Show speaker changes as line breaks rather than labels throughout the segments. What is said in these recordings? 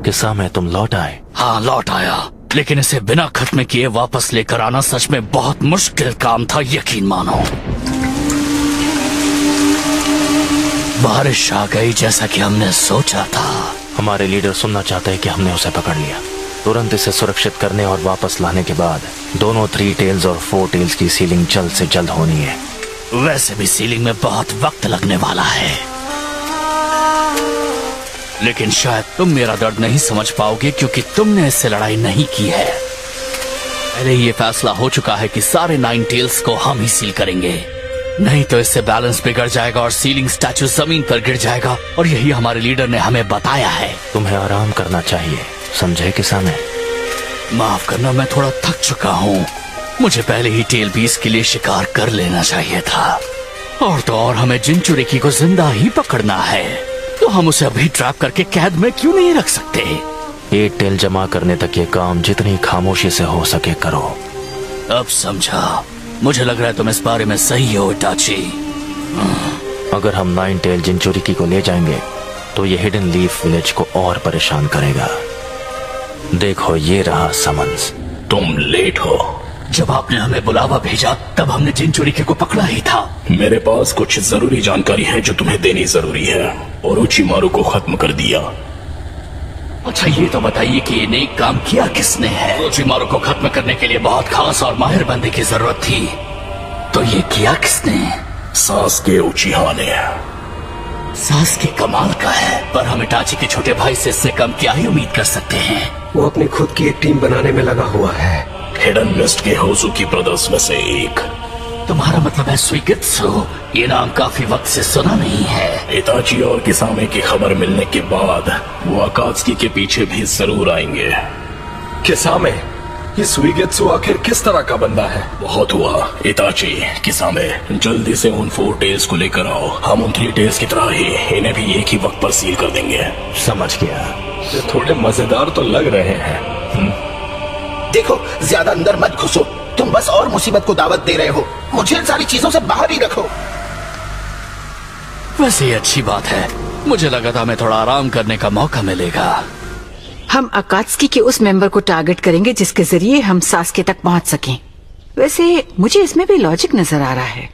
किसामे तुम लौट आए?
हाँ, लौट आया, लेकिन इसे बिना खत्म किए वापस लेकर आना सच में बहुत मुश्किल काम था, यकीन मानो। बारिश आ गई जैसा कि हमने सोचा था।
हमारे लीडर सुनना चाहते हैं कि हमने उसे पकड़ लिया। तुरंत इसे सुरक्षित करने और वापस लाने के बाद दोनों 3 टेल्स और 4 टेल्स की सीलिंग जल्द से जल्द होनी है।
वैसे भी सीलिंग में बहुत वक्त लगने वाला है, लेकिन शायद तुम मेरा दर्द नहीं समझ पाओगे क्योंकि तुमने इससे लड़ाई नहीं की है। पहले ये फैसला हो चुका है कि सारे 9 टेल्स को हम ही सील करेंगे, नहीं तो इससे बैलेंस बिगड़ जाएगा और सीलिंग स्टैचू जमीन पर गिर जाएगा, और यही हमारे लीडर ने हमें बताया है।
तुम्हें आराम करना चाहिए, समझे किसामे?
माफ करना, मैं थोड़ा थक चुका हूँ। मुझे पहले ही टेल बीस के लिए शिकार कर लेना चाहिए था, और तो और हमें जिनचुरिकी को जिंदा ही पकड़ना है, तो हम उसे अभी ट्रैप करके कैद में क्यों नहीं रख सकते?
8 टेल जमा करने तक ये काम जितनी खामोशी से हो सके करो।
अब समझा, मुझे लग रहा है तुम इस बारे में सही हो इताची।
अगर हम 9 टेल जिनचुरिकी को ले जाएंगे तो ये हिडन लीफ विलेज को और परेशान करेगा। देखो, ये रहा समन्स।
तुम लेट हो। जब आपने हमें बुलावा भेजा तब हमने जिनचुरिकी को पकड़ा ही था।
मेरे पास कुछ जरूरी जानकारी है जो तुम्हें देनी जरूरी है। ओरोचिमारू को खत्म कर दिया।
अच्छा, ये तो बताइए कि ये नेक काम किया किसने है? ओरोचिमारू को खत्म करने के लिए बहुत खास और माहिर बंदे की जरूरत थी, तो ये किया किसने?
सासुके उचिहा ने।
सासुके कमाल का है, पर हम इटाची के छोटे भाई से इससे कम क्या ही उम्मीद कर सकते हैं?
वो अपनी खुद की एक टीम बनाने में लगा हुआ है।
हिडन वेस्ट के होजुकी ब्रदर्स में से एक।
तुम्हारा मतलब है सुइगित्सु? ये नाम काफी वक्त से सुना नहीं है।
इताची और किसामे की खबर मिलने के बाद वो अकात्सुकी के पीछे भी जरूर आएंगे।
किसामे, ये सुइगित्सु आखिर किस तरह का बंदा है?
बहुत हुआ। इताची, किसामे, जल्दी से उन 4 टेल्स को लेकर आओ। हम उन 3 टेल्स की तरह ही इन्हें भी एक ही वक्त पर सील कर देंगे।
समझ गया।
ये थोड़े मजेदार तो लग रहे हैं।
देखो, ज्यादा अंदर मत घुसो, तुम बस और मुसीबत को दावत दे रहे हो। मुझे इन सारी चीजों से बाहर ही रखो।
वैसे ये अच्छी बात है, मुझे लगा था हमें थोड़ा आराम करने का मौका मिलेगा।
हम अकात्सुकी के उस मेंबर को टारगेट करेंगे जिसके जरिए हम सासुके तक पहुंच सकें। वैसे मुझे इसमें भी लॉजिक नजर आ रहा है।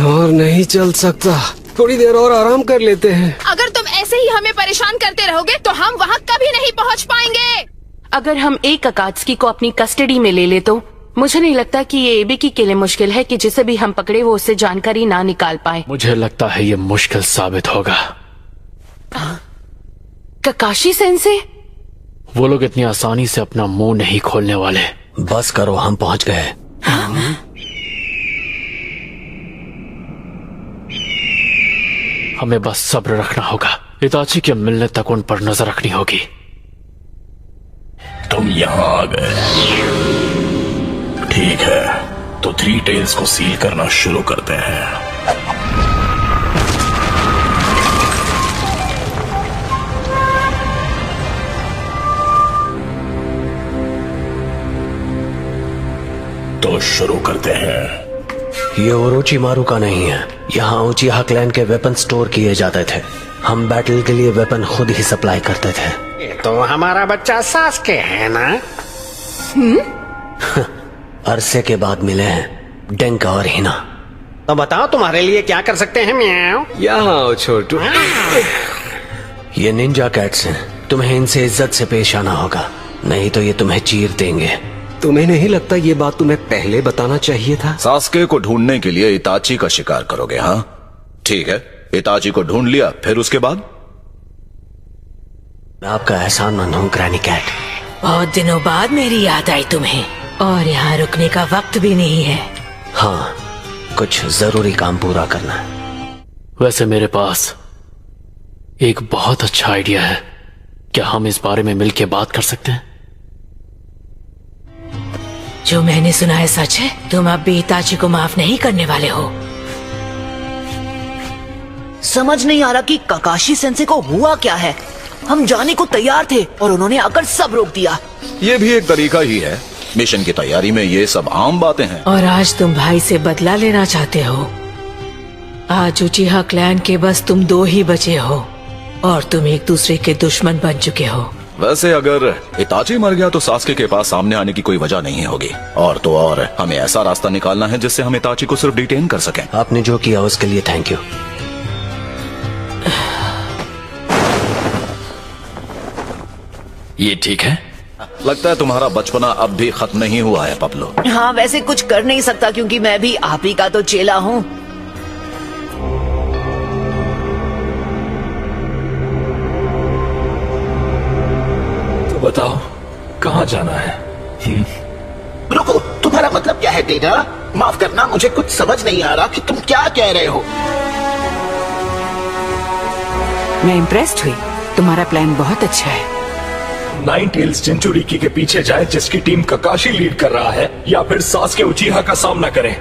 और नहीं चल सकता, थोड़ी देर और आराम कर लेते हैं।
अगर तुम ऐसे ही हमें परेशान करते रहोगे तो हम वहाँ कभी नहीं पहुँच पाएंगे।
अगर हम एक अकात्सुकी को अपनी कस्टडी में ले ले तो मुझे नहीं लगता कि ये एबीकी के लिए मुश्किल है कि जिसे भी हम पकड़े वो उससे जानकारी ना निकाल पाए।
मुझे लगता है ये मुश्किल साबित होगा।
ककाशी सेंसे?
वो लोग इतनी आसानी से अपना मुंह नहीं खोलने वाले।
बस करो, हम पहुंच गए।
हमें बस सब्र रखना होगा। इताची के मिलने तक उन पर नजर रखनी होगी।
तुम यहाँ आ गए, ठीक है, तो 3 टेल्स को सील करना शुरू करते हैं। तो शुरू करते हैं।
ये ओरोचिमारू का नहीं है। यहाँ उचिहा क्लैन के वेपन स्टोर किए जाते थे। हम बैटल के लिए वेपन खुद ही सप्लाई करते थे।
ये तो हमारा बच्चा सासुके है ना?
अरसे के बाद मिले हैं डेंका और हिना।
तो बताओ तुम्हारे लिए क्या कर सकते हैं? म्याऊ।
यहाँ आओ छोटू।
ये निंजा कैट्स हैं, तुम्हें इनसे इज्जत से पेश आना होगा, नहीं तो ये तुम्हें चीर देंगे।
तुम्हें नहीं लगता ये बात तुम्हें पहले बताना चाहिए था?
सासुके को ढूंढने के लिए इताची का शिकार करोगे? हाँ ठीक है, इताची को ढूंढ लिया, फिर उसके बाद?
मैं आपका एहसानमंद हूँ ग्रैनी कैट।
बहुत दिनों बाद मेरी याद आई तुम्हें, और यहाँ रुकने का वक्त भी नहीं है।
हाँ, कुछ जरूरी काम पूरा करना है।
वैसे मेरे पास एक बहुत अच्छा आइडिया है। क्या हम इस बारे में मिलकर बात कर सकते हैं?
जो मैंने सुना है सच है? तुम अब भी इताची को माफ नहीं करने वाले हो?
समझ नहीं आ रहा कि ककाशी सेंसे को हुआ क्या है। हम जाने को तैयार थे और उन्होंने आकर सब रोक दिया।
ये भी एक तरीका ही है। मिशन की तैयारी में ये सब आम बातें हैं।
और आज तुम भाई से बदला लेना चाहते हो। आज उचिहा क्लैन के बस तुम 2 ही बचे हो। और तुम एक दूसरे के दुश्मन बन चुके हो।
वैसे अगर इताची मर गया तो सास्के के पास सामने आने की कोई वजह नहीं होगी। और तो और हमें ऐसा रास्ता निकालना है जिससे हम इताची को सिर्फ डिटेन कर सकें।
आपने जो किया उसके लिए थैंक यू।
ये ठीक है?
लगता है तुम्हारा बचपना अब भी खत्म नहीं हुआ है पब्लो।
हाँ, वैसे कुछ कर नहीं सकता क्योंकि मैं भी आप ही का तो चेला हूँ।
तो बताओ कहाँ जाना है?
रुको, तुम्हारा मतलब क्या है डेटा? माफ करना, मुझे कुछ समझ नहीं आ रहा कि तुम क्या कह रहे हो।
मैं इम्प्रेस्ड हुई। तुम्हारा प्लान बहुत अच्छा है।
नाइन टेल्स जिंचुरिकी के पीछे जाए जिसकी टीम ककाशी लीड कर रहा है, या फिर सास्के उचिहा का सामना करें?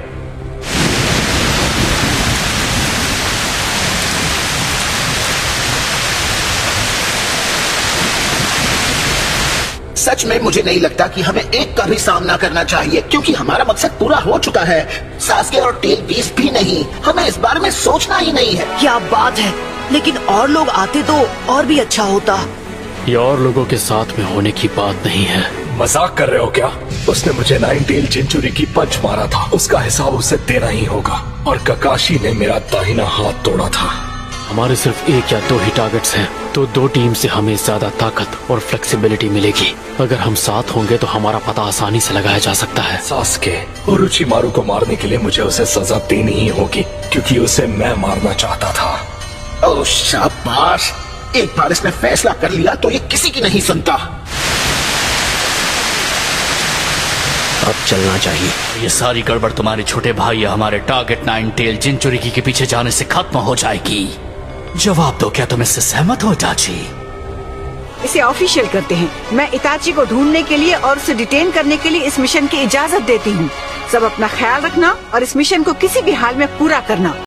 सच में मुझे नहीं लगता कि हमें एक का भी सामना करना चाहिए क्योंकि हमारा मकसद पूरा हो चुका है। सास्के और टेल 20 भी नहीं, हमें इस बारे में सोचना ही नहीं है।
क्या बात है, लेकिन और लोग आते तो और भी अच्छा होता।
ये और लोगों के साथ में होने की बात नहीं है।
मजाक कर रहे हो क्या? उसने मुझे नाइन टेल जिंचुरिकी पंच मारा था, उसका हिसाब उसे देना ही होगा। और ककाशी ने मेरा दाहिना हाथ तोड़ा था।
हमारे सिर्फ एक या दो ही टारगेट्स हैं, तो दो टीम से हमें ज्यादा ताकत और फ्लेक्सिबिलिटी मिलेगी। अगर हम साथ होंगे तो हमारा पता आसानी से लगाया जा सकता है।
सास्के और उचिमारू को मारने के लिए मुझे उसे सजा देनी ही होगी क्योंकि उसे मैं मारना चाहता था।
ओह शाबाश, एक बार इसने फैसला कर लिया तो ये किसी की नहीं सुनता।
अब चलना चाहिए।
ये सारी गड़बड़ तुम्हारे छोटे भाई या हमारे टारगेट नाइन टेल जिंचुरिकी के पीछे जाने से खत्म हो जाएगी। जवाब दो, क्या तुम इससे सहमत हो इताची?
इसे ऑफिशियल करते हैं। मैं इताची को ढूंढने के लिए और उसे डिटेन करने के लिए इस मिशन की इजाजत देती हूँ। सब अपना ख्याल रखना और इस मिशन को किसी भी हाल में पूरा करना।